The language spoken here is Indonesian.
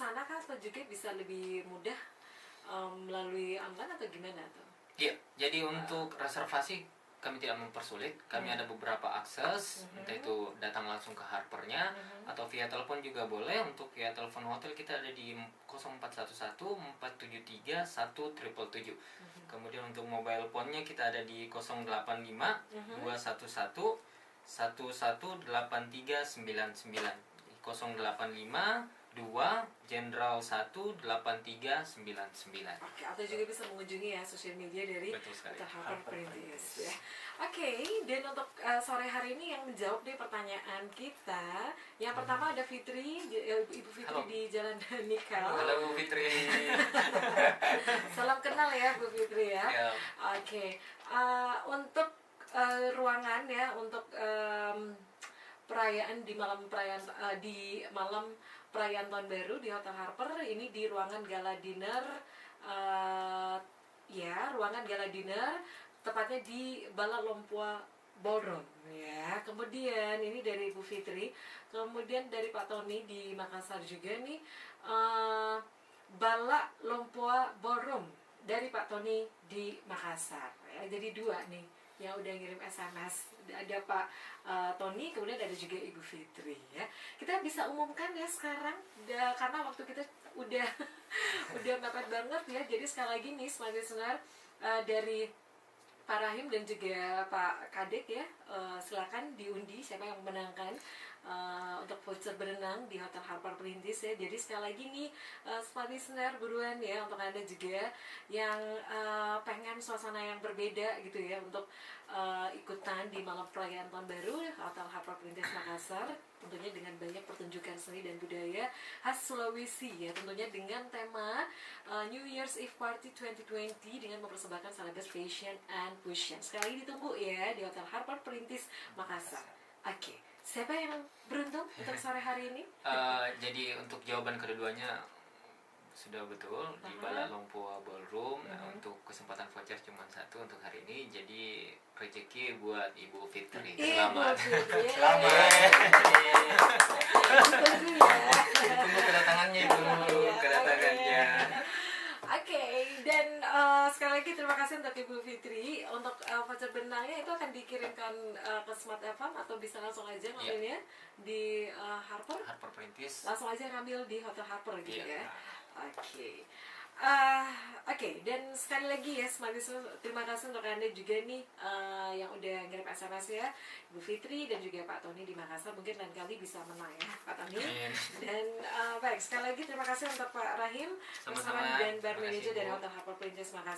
sana kah atau juga bisa lebih mudah melalui online atau gimana tuh? Iya, jadi untuk reservasi kami tidak mempersulit. Kami ada beberapa akses, entah itu datang langsung ke Harpernya atau via telepon juga boleh. Untuk via telepon hotel kita ada di 0411 473 1777. Kemudian untuk mobile phone-nya kita ada di 085 211 118399. 085 2 Jenderal 1 8399. Oke, atau juga bisa mengunjungi ya sosial media dari Hotel Harper Perintis ya. Oke, dan untuk sore hari ini yang menjawab deh pertanyaan kita. Yang pertama ada Fitri, Ibu Fitri. Halo. Di Jalan Nikel. Halo Bu Fitri. Salam kenal ya Bu Fitri ya. Yeah. Oke, untuk ruangan ya, untuk perayaan di malam perayaan tahun baru di Hotel Harper ini di ruangan gala dinner, ruangan gala dinner tepatnya di Bala Lompua Ballroom ya. Kemudian ini dari Bu Fitri, kemudian dari Pak Tony di Makassar juga nih, Bala Lompua Ballroom dari Pak Tony di Makassar ya. Jadi dua nih yang udah ngirim SMS, ada Pak Tony, kemudian ada juga Ibu Fitri ya. Kita bisa umumkan ya sekarang, karena waktu kita udah mepet banget ya. Jadi sekali lagi nih sebagai listener dari Pak Rahim dan juga Pak Kadek ya, silakan diundi siapa yang memenangkan untuk voucher berenang di Hotel Harper Perintis ya. Jadi sekali lagi nih smart listener buruan ya, untuk Anda juga yang pengen suasana yang berbeda gitu ya, untuk ikutan di malam perayaan tahun baru Hotel Harper Perintis Makassar, tentunya dengan banyak pertunjukan seni dan budaya khas Sulawesi ya, tentunya dengan tema New Year's Eve Party 2020 dengan mempersembahkan celebration and fusion. Sekali lagi ditunggu ya di Hotel Harper Perintis Makassar. Oke. Siapa yang beruntung untuk sore hari ini? Jadi untuk jawaban keduanya sudah betul di Bala Lompua Ballroom. Untuk kesempatan voucher cuma satu untuk hari ini. Jadi rezeki buat Ibu Fitri. Selamat. Selamat. Tunggu kedatangannya itu. Kedatangannya. Oke, dan sekali lagi terima kasih untuk Ibu Fitri. Untuk voucher benangnya itu akan dikirimkan ke Smart FM atau bisa langsung aja ngambilnya di Harper Perintis. Langsung aja ngambil di Hotel Harper gitu ya. Oke. Dan sekali lagi ya, terima kasih untuk Anda juga nih yang udah ngirim SMS ya, Ibu Fitri dan juga Pak Tony di Makassar. Mungkin lain kali bisa menang ya Pak Tony. Dan baik, sekali lagi terima kasih untuk Pak Rahim, dan Bar Manager dari Hotel Harper Perintis Makassar.